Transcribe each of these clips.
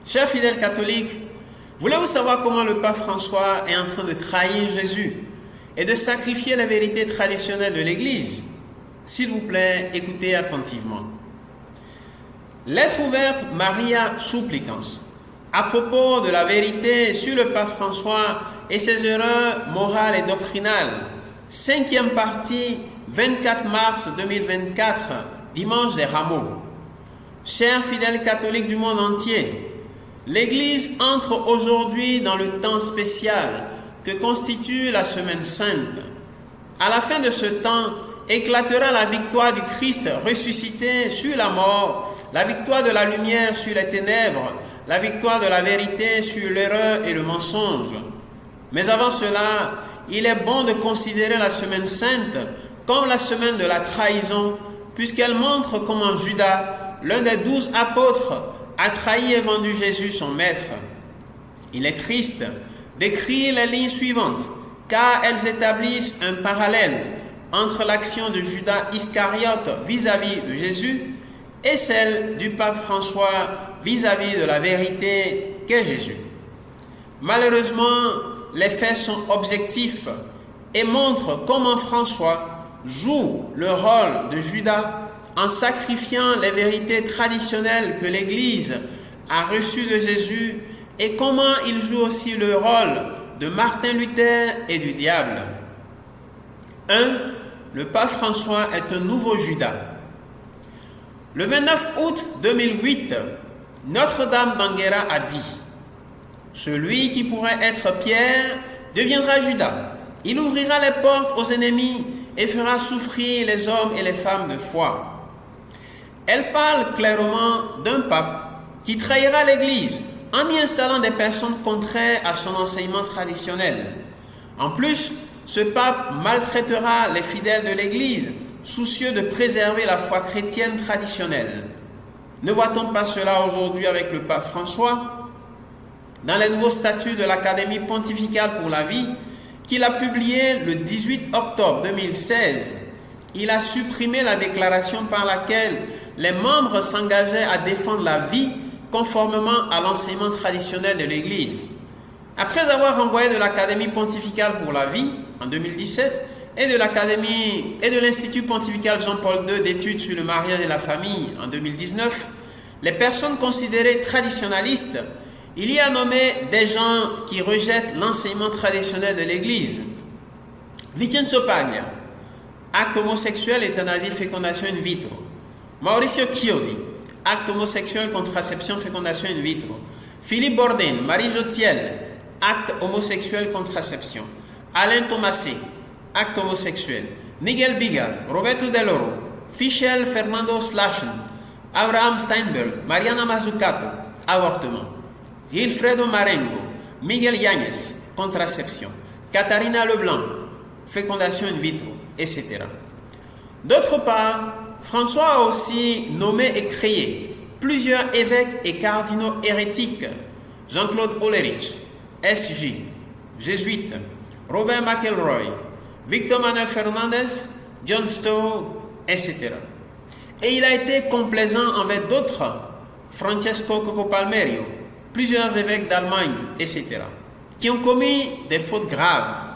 Chers fidèles catholiques, voulez-vous savoir comment le pape François est en train de trahir Jésus et de sacrifier la vérité traditionnelle de l'Église? S'il vous plaît, écoutez attentivement. Lettre ouverte Maria Supplicans à propos de la vérité sur le pape François et ses erreurs morales et doctrinales. 5e partie, 24 mars 2024, dimanche des Rameaux. Chers fidèles catholiques du monde entier, l'Église entre aujourd'hui dans le temps spécial que constitue la Semaine Sainte. À la fin de ce temps, éclatera la victoire du Christ ressuscité sur la mort, la victoire de la lumière sur les ténèbres, la victoire de la vérité sur l'erreur et le mensonge. Mais avant cela, il est bon de considérer la Semaine Sainte comme la semaine de la trahison, puisqu'elle montre comment Judas, l'un des 12 apôtres, a trahi et vendu Jésus son maître. Il est triste d'écrire les lignes suivantes, car elles établissent un parallèle entre l'action de Judas Iscariote vis-à-vis de Jésus et celle du pape François vis-à-vis de la vérité qu'est Jésus. Malheureusement, les faits sont objectifs et montrent comment François joue le rôle de Judas en sacrifiant les vérités traditionnelles que l'Église a reçues de Jésus et comment il joue aussi le rôle de Martin Luther et du diable. 1. Le pape François est un nouveau Judas. Le 29 août 2008, Notre-Dame d'Anguera a dit « Celui qui pourrait être Pierre deviendra Judas. Il ouvrira les portes aux ennemis et fera souffrir les hommes et les femmes de foi. » Elle parle clairement d'un pape qui trahira l'Église en y installant des personnes contraires à son enseignement traditionnel. En plus, ce pape maltraitera les fidèles de l'Église, soucieux de préserver la foi chrétienne traditionnelle. Ne voit-on pas cela aujourd'hui avec le pape François? Dans les nouveaux statuts de l'Académie pontificale pour la vie, qu'il a publié le 18 octobre 2016, il a supprimé la déclaration par laquelle les membres s'engageaient à défendre la vie conformément à l'enseignement traditionnel de l'Église. Après avoir renvoyé de l'Académie pontificale pour la vie en 2017 et de l'Académie et de l'Institut pontifical Jean-Paul II d'études sur le mariage et la famille en 2019, les personnes considérées traditionnalistes, il y a nommé des gens qui rejettent l'enseignement traditionnel de l'Église. Vincenzo Paglia, acte homosexuel, euthanasie, fécondation in vitro. Mauricio Chiodi, acte homosexuel, contraception, fécondation in vitro. Philippe Bourdin, Marie Jotiel, acte homosexuel, contraception. Alain Thomasé, acte homosexuel. Miguel Bigar, Roberto Del Oro, Fischel Fernando Slachen, Abraham Steinberg, Mariana Mazzucato, avortement. Gilfredo Marengo, Miguel Yáñez, contraception. Katharina Leblanc, fécondation in vitro, etc. D'autre part, François a aussi nommé et créé plusieurs évêques et cardinaux hérétiques. Jean-Claude Hollerich, SJ, jésuite, Robert McElroy, Victor Manuel Fernandez, John Stowe, etc. Et il a été complaisant envers d'autres, Francesco Coco Palmerio, plusieurs évêques d'Allemagne, etc., qui ont commis des fautes graves.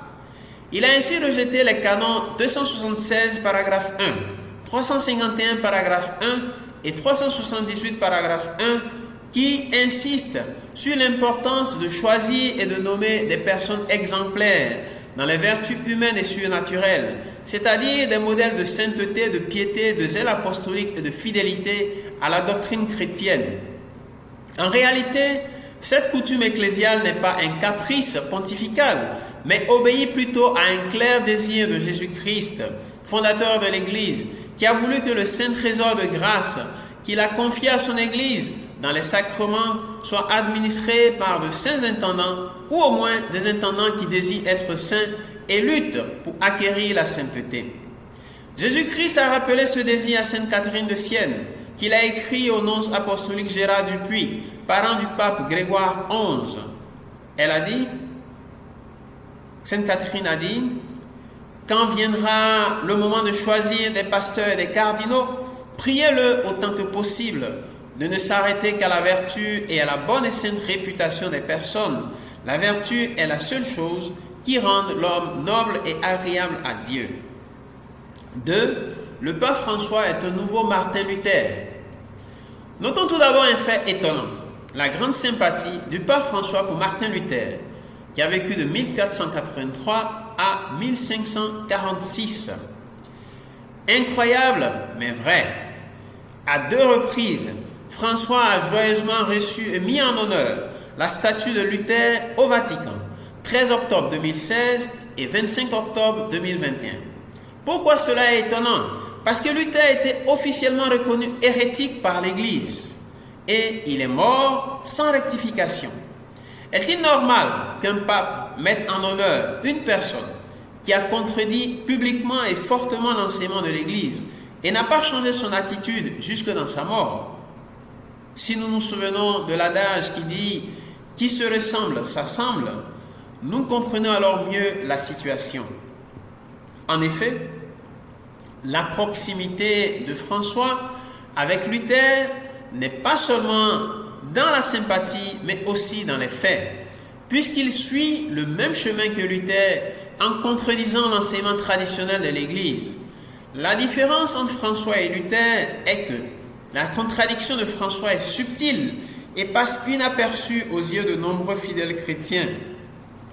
Il a ainsi rejeté les canons 276 paragraphe 1, 351 paragraphe 1 et 378 paragraphe 1 qui insistent sur l'importance de choisir et de nommer des personnes exemplaires dans les vertus humaines et surnaturelles, c'est-à-dire des modèles de sainteté, de piété, de zèle apostolique et de fidélité à la doctrine chrétienne. En réalité, cette coutume ecclésiale n'est pas un caprice pontifical, mais obéit plutôt à un clair désir de Jésus-Christ, fondateur de l'Église, qui a voulu que le saint trésor de grâce qu'il a confié à son Église dans les sacrements soit administré par de saints intendants, ou au moins des intendants qui désirent être saints et luttent pour acquérir la sainteté. Jésus-Christ a rappelé ce désir à Sainte Catherine de Sienne, qu'il a écrit au nonce apostolique Gérard Dupuis, parent du pape Grégoire XI. Elle a dit, Sainte Catherine a dit, « quand viendra le moment de choisir des pasteurs et des cardinaux, priez-le autant que possible de ne s'arrêter qu'à la vertu et à la bonne et sainte réputation des personnes. La vertu est la seule chose qui rende l'homme noble et agréable à Dieu. 2. Le pape François est un nouveau Martin Luther. Notons tout d'abord un fait étonnant, la grande sympathie du pape François pour Martin Luther, qui a vécu de 1483 à 1546. Incroyable, mais vrai. À 2 reprises, François a joyeusement reçu et mis en honneur la statue de Luther au Vatican, 13 octobre 2016 et 25 octobre 2021. Pourquoi cela est étonnant? Parce que Luther était officiellement reconnu hérétique par l'Église et il est mort sans rectification. Est-il normal qu'un pape mette en honneur une personne qui a contredit publiquement et fortement l'enseignement de l'Église et n'a pas changé son attitude jusque dans sa mort? Si nous nous souvenons de l'adage qui dit « qui se ressemble s'assemble », nous comprenons alors mieux la situation. En effet, la proximité de François avec Luther n'est pas seulement dans la sympathie, mais aussi dans les faits, puisqu'il suit le même chemin que Luther en contredisant l'enseignement traditionnel de l'Église. La différence entre François et Luther est que la contradiction de François est subtile et passe inaperçue aux yeux de nombreux fidèles chrétiens.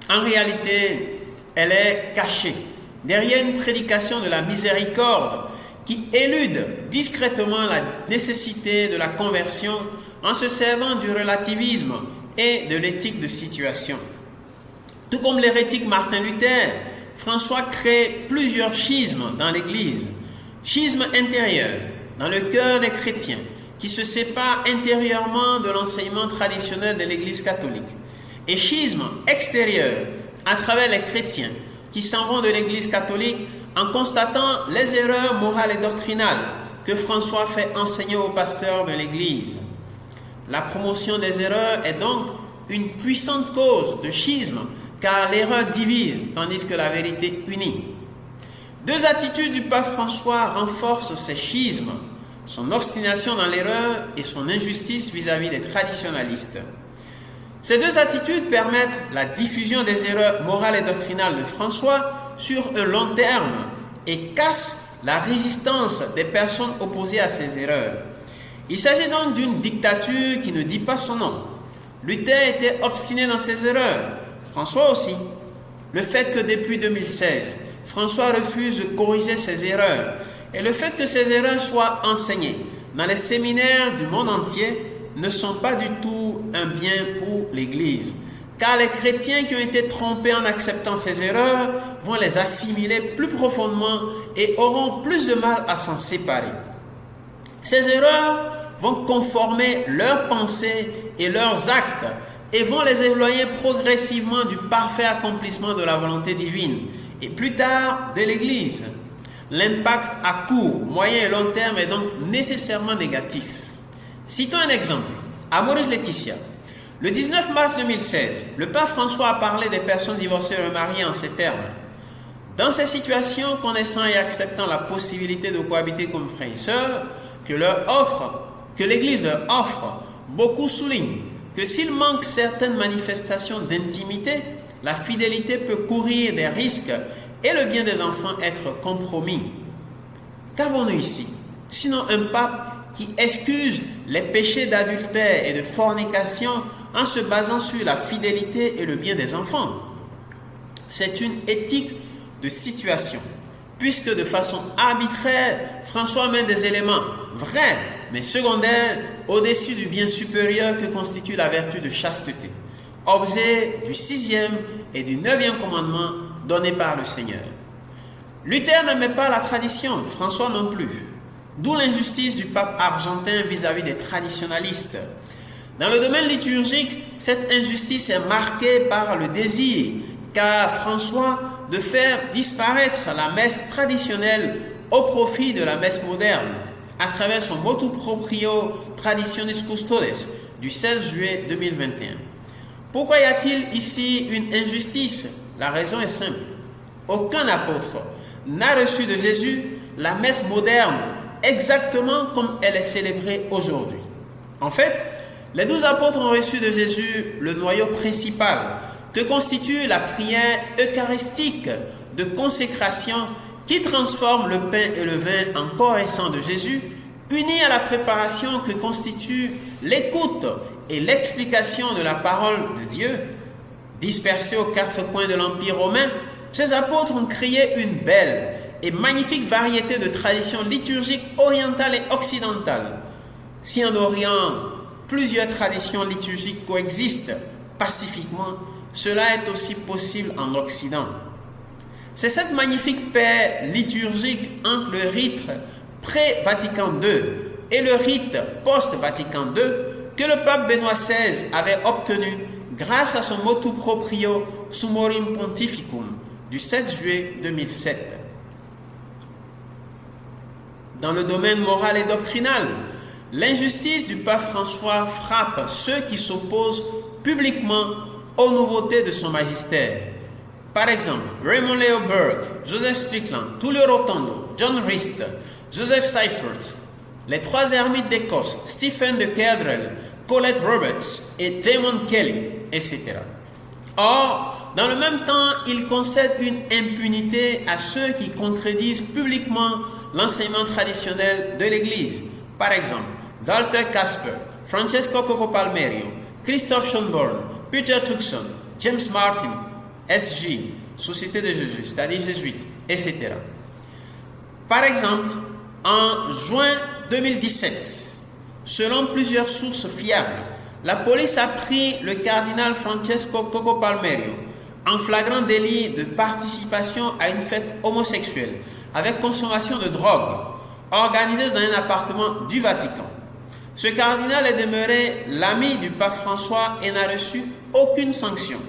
En réalité, elle est cachée derrière une prédication de la miséricorde qui élude discrètement la nécessité de la conversion en se servant du relativisme et de l'éthique de situation. Tout comme l'hérétique Martin Luther, François crée plusieurs schismes dans l'Église. Schisme intérieur, dans le cœur des chrétiens, qui se séparent intérieurement de l'enseignement traditionnel de l'Église catholique. Et schisme extérieur, à travers les chrétiens, qui s'en vont de l'Église catholique en constatant les erreurs morales et doctrinales que François fait enseigner aux pasteurs de l'Église. La promotion des erreurs est donc une puissante cause de schisme, car l'erreur divise, tandis que la vérité unit. 2 attitudes du pape François renforcent ces schismes, son obstination dans l'erreur et son injustice vis-à-vis des traditionalistes. Ces 2 attitudes permettent la diffusion des erreurs morales et doctrinales de François sur un long terme et cassent la résistance des personnes opposées à ces erreurs. Il s'agit donc d'une dictature qui ne dit pas son nom. Luther était obstiné dans ses erreurs, François aussi. Le fait que depuis 2016, François refuse de corriger ses erreurs et le fait que ces erreurs soient enseignées dans les séminaires du monde entier ne sont pas du tout un bien pour l'Église, car les chrétiens qui ont été trompés en acceptant ces erreurs vont les assimiler plus profondément et auront plus de mal à s'en séparer. Ces erreurs vont conformer leurs pensées et leurs actes et vont les éloigner progressivement du parfait accomplissement de la volonté divine et plus tard de l'Église. L'impact à court, moyen et long terme est donc nécessairement négatif. Citons un exemple. Amoris Laetitia. Le 19 mars 2016, le pape François a parlé des personnes divorcées et remariées en ces termes. Dans ces situations, connaissant et acceptant la possibilité de cohabiter comme frères et sœurs, que l'Église leur offre, beaucoup soulignent que s'il manque certaines manifestations d'intimité, la fidélité peut courir des risques et le bien des enfants être compromis. Qu'avons-nous ici? Sinon un pape qui excuse les péchés d'adultère et de fornication en se basant sur la fidélité et le bien des enfants. C'est une éthique de situation, puisque de façon arbitraire, François met des éléments vrais, mais secondaires, au-dessus du bien supérieur que constitue la vertu de chasteté, objet du 6e et du 9e commandement donné par le Seigneur. Luther n'aimait pas la tradition, François non plus. D'où l'injustice du pape argentin vis-à-vis des traditionalistes. Dans le domaine liturgique, cette injustice est marquée par le désir qu'a François de faire disparaître la messe traditionnelle au profit de la messe moderne, à travers son motu proprio Traditionis Custodes du 16 juillet 2021. Pourquoi y a-t-il ici une injustice? La raison est simple. Aucun apôtre n'a reçu de Jésus la messe moderne exactement comme elle est célébrée aujourd'hui. En fait, les 12 apôtres ont reçu de Jésus le noyau principal que constitue la prière eucharistique de consécration qui transforme le pain et le vin en corps et sang de Jésus, unis à la préparation que constitue l'écoute et l'explication de la parole de Dieu. Dispersés aux quatre coins de l'Empire romain, ces apôtres ont créé une belle et magnifique variété de traditions liturgiques orientales et occidentales. Si en Orient, plusieurs traditions liturgiques coexistent pacifiquement, cela est aussi possible en Occident. C'est cette magnifique paix liturgique entre le rite pré-Vatican II et le rite post-Vatican II que le pape Benoît XVI avait obtenu grâce à son motu proprio Summorum Pontificum du 7 juillet 2007. Dans le domaine moral et doctrinal, l'injustice du pape François frappe ceux qui s'opposent publiquement aux nouveautés de son magistère. Par exemple, Raymond Leo Burke, Joseph Strickland, Tullio Rotondo, John Rist, Joseph Seifert, les trois ermites d'Écosse, Stephen de Kerdrell, Colette Roberts et Damon Kelly, etc. Or, dans le même temps, il concède une impunité à ceux qui contredisent publiquement l'enseignement traditionnel de l'Église. Par exemple, Walter Casper, Francesco Coco Palmerio, Christophe Schönborn, Peter Tuxon, James Martin, SJ, Société de Jésus, c'est-à-dire jésuite, etc. Par exemple, en juin 2017, selon plusieurs sources fiables, la police a pris le cardinal Francesco Coco Palmerio en flagrant délit de participation à une fête homosexuelle avec consommation de drogue organisée dans un appartement du Vatican. Ce cardinal est demeuré l'ami du pape François et n'a reçu aucune sanction.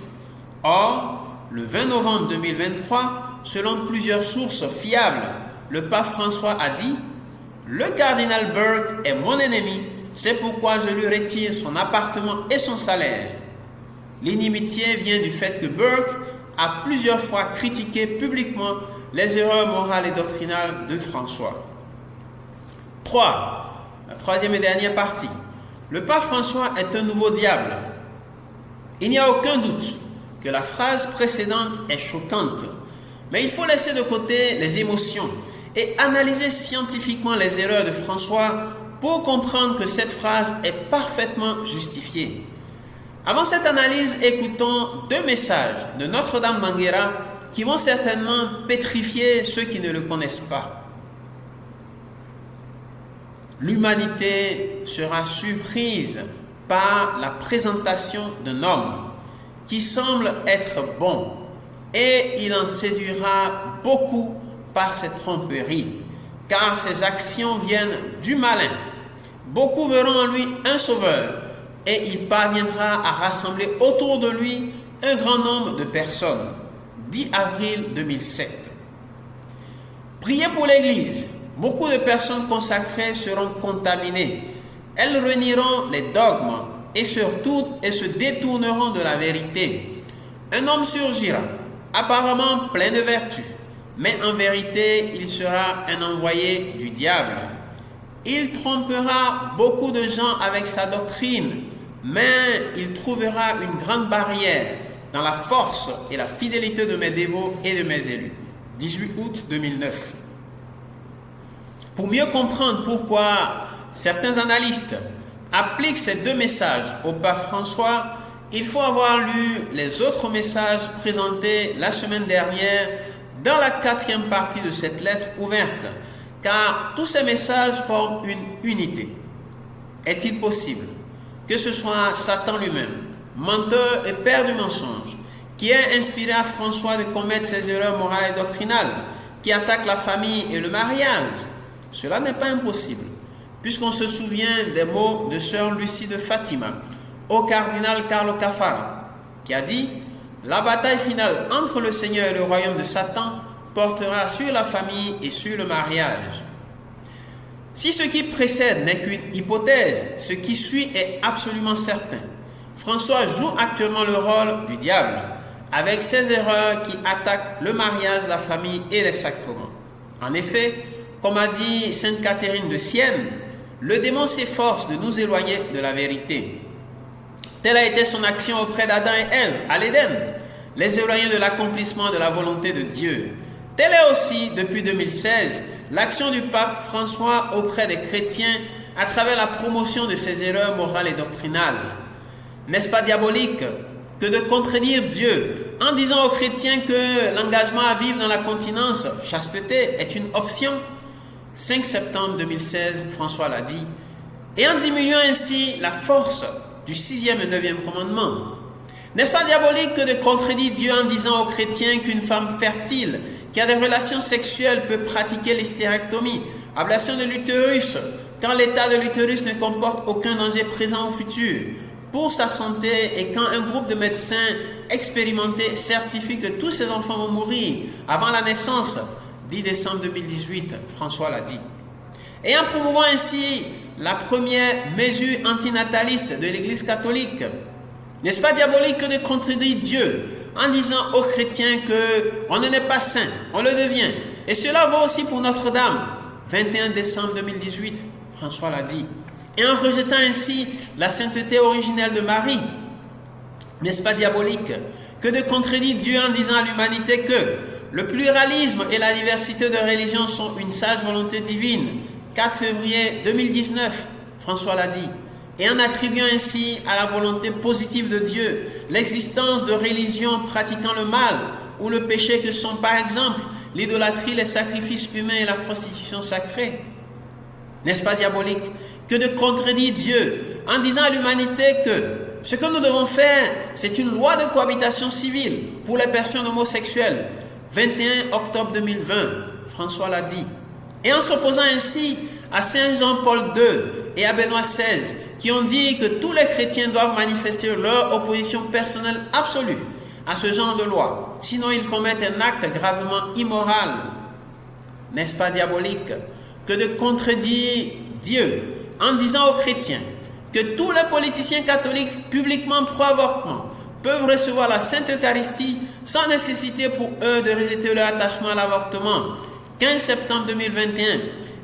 Or, le 20 novembre 2023, selon plusieurs sources fiables, le pape François a dit « Le cardinal Burke est mon ennemi, c'est pourquoi je lui retire son appartement et son salaire. » L'inimitié vient du fait que Burke a plusieurs fois critiqué publiquement les erreurs morales et doctrinales de François. 3. La troisième et dernière partie. Le pape François est un nouveau diable. Il n'y a aucun doute que la phrase précédente est choquante, mais il faut laisser de côté les émotions et analyser scientifiquement les erreurs de François pour comprendre que cette phrase est parfaitement justifiée. Avant cette analyse, écoutons deux messages de Notre-Dame d'Anguera qui vont certainement pétrifier ceux qui ne le connaissent pas. L'humanité sera surprise par la présentation d'un homme qui semble être bon et il en séduira beaucoup par ses tromperies, car ses actions viennent du malin. Beaucoup verront en lui un sauveur et il parviendra à rassembler autour de lui un grand nombre de personnes. 10 avril 2007. Priez pour l'Église. Beaucoup de personnes consacrées seront contaminées. Elles renieront les dogmes et surtout elles se détourneront de la vérité. Un homme surgira, apparemment plein de vertus, mais en vérité il sera un envoyé du diable. Il trompera beaucoup de gens avec sa doctrine, mais il trouvera une grande barrière dans la force et la fidélité de mes dévots et de mes élus. 18 août 2009. Pour mieux comprendre pourquoi certains analystes appliquent ces deux messages au pape François, il faut avoir lu les autres messages présentés la semaine dernière dans la 4e partie de cette lettre ouverte, car tous ces messages forment une unité. Est-il possible que ce soit Satan lui-même, menteur et père du mensonge, qui ait inspiré à François de commettre ces erreurs morales et doctrinales, qui attaquent la famille et le mariage? Cela n'est pas impossible, puisqu'on se souvient des mots de sœur Lucie de Fatima au cardinal Carlo Caffarra, qui a dit « La bataille finale entre le Seigneur et le royaume de Satan portera sur la famille et sur le mariage. » Si ce qui précède n'est qu'une hypothèse, ce qui suit est absolument certain. François joue actuellement le rôle du diable, avec ces erreurs qui attaquent le mariage, la famille et les sacrements. En effet, comme a dit Sainte Catherine de Sienne, le démon s'efforce de nous éloigner de la vérité. Telle a été son action auprès d'Adam et Ève à l'Éden, les éloigner de l'accomplissement de la volonté de Dieu. Telle est aussi, depuis 2016, l'action du pape François auprès des chrétiens à travers la promotion de ses erreurs morales et doctrinales. N'est-ce pas diabolique que de contredire Dieu en disant aux chrétiens que l'engagement à vivre dans la continence, chasteté, est une option? 5 septembre 2016, François l'a dit, et en diminuant ainsi la force du 6e et 9e commandement. N'est-ce pas diabolique que de contredire Dieu en disant aux chrétiens qu'une femme fertile qui a des relations sexuelles peut pratiquer l'hystérectomie, ablation de l'utérus, quand l'état de l'utérus ne comporte aucun danger présent ou futur pour sa santé et quand un groupe de médecins expérimentés certifie que tous ces enfants vont mourir avant la naissance? 10 décembre 2018, François l'a dit. Et en promouvant ainsi la première mesure antinataliste de l'Église catholique, n'est-ce pas diabolique que de contredire Dieu en disant aux chrétiens qu'on ne n'est pas saint, on le devient? Et cela vaut aussi pour Notre-Dame, 21 décembre 2018, François l'a dit. Et en rejetant ainsi la sainteté originelle de Marie, n'est-ce pas diabolique que de contredire Dieu en disant à l'humanité que le pluralisme et la diversité de religions sont une sage volonté divine, 4 février 2019, François l'a dit, et en attribuant ainsi à la volonté positive de Dieu l'existence de religions pratiquant le mal ou le péché que sont par exemple l'idolâtrie, les sacrifices humains et la prostitution sacrée? N'est-ce pas diabolique que de contredire Dieu en disant à l'humanité que ce que nous devons faire, c'est une loi de cohabitation civile pour les personnes homosexuelles, 21 octobre 2020, François l'a dit. Et en s'opposant ainsi à Saint Jean-Paul II et à Benoît XVI, qui ont dit que tous les chrétiens doivent manifester leur opposition personnelle absolue à ce genre de loi, sinon ils commettent un acte gravement immoral. N'est-ce pas diabolique que de contredire Dieu en disant aux chrétiens que tous les politiciens catholiques publiquement pro-avortement peuvent recevoir la Sainte Eucharistie sans nécessité pour eux de rejeter leur attachement à l'avortement, 15 septembre 2021,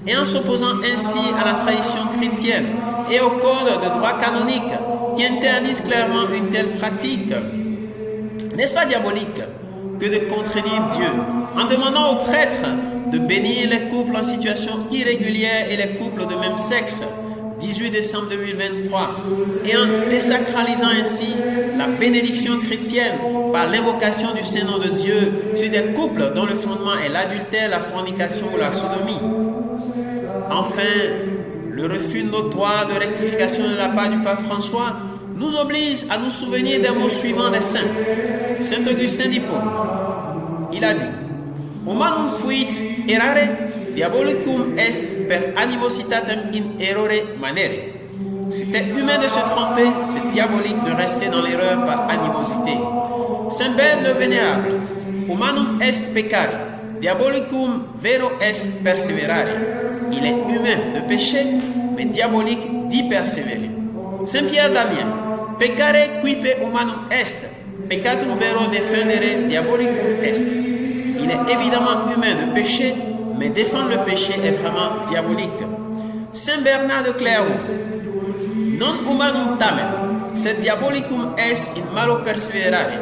et en s'opposant ainsi à la tradition chrétienne et au code de droit canonique qui interdisent clairement une telle pratique? N'est-ce pas diabolique que de contredire Dieu en demandant aux prêtres de bénir les couples en situation irrégulière et les couples de même sexe, 18 décembre 2023, et en désacralisant ainsi la bénédiction chrétienne par l'invocation du Saint-Nom de Dieu sur des couples dont le fondement est l'adultère, la fornication ou la sodomie? Enfin, le refus notoire de rectification de la part du pape François nous oblige à nous souvenir des mots suivants des saints. Saint Augustin d'Hippone, il a dit: Humanum fuit errare, diabolicum est per animositatem in errore manere. C'était humain de se tromper, c'est diabolique de rester dans l'erreur par animosité. Saint Bède le Vénérable: Humanum est peccare, diabolicum vero est perseverare. Il est humain de pécher, mais diabolique d'y persévérer. Saint Pierre d'Amiens: Peccare quipe humanum est, peccatum vero defendere diabolicum est. Il est évidemment humain de pécher, mais défendre le péché est vraiment diabolique. Saint Bernard de Clairvaux: Non humanum tamen, sed diabolicum est in malo perseverare.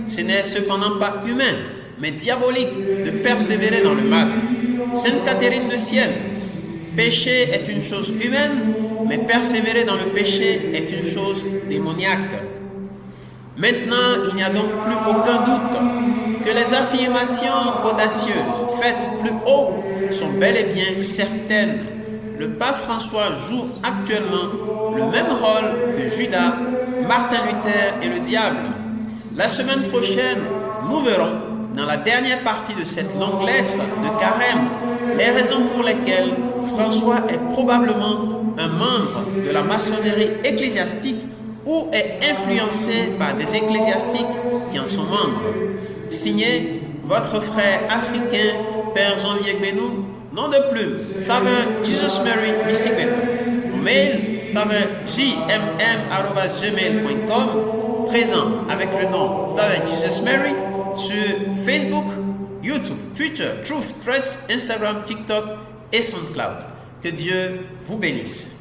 Ce n'est cependant pas humain, mais diabolique de persévérer dans le mal. Sainte Catherine de Sienne: Péché est une chose humaine, mais persévérer dans le péché est une chose démoniaque. Maintenant, il n'y a donc plus aucun doute que les affirmations audacieuses faites plus haut sont bel et bien certaines. Le pape François joue actuellement le même rôle que Judas, Martin Luther et le diable. La semaine prochaine, nous verrons, dans la dernière partie de cette longue lettre de Carême, les raisons pour lesquelles François est probablement un membre de la maçonnerie ecclésiastique ou est influencé par des ecclésiastiques qui en sont membres. Signé votre frère africain, Père Jean-Vier Benou, nom de plume, faveur Jesus Mary Missigbeto. Mail, faveur jmm@gmail.com. présent avec le nom That Jesus Mary sur Facebook, YouTube, Twitter, Truth, Threads, Instagram, TikTok et SoundCloud. Que Dieu vous bénisse.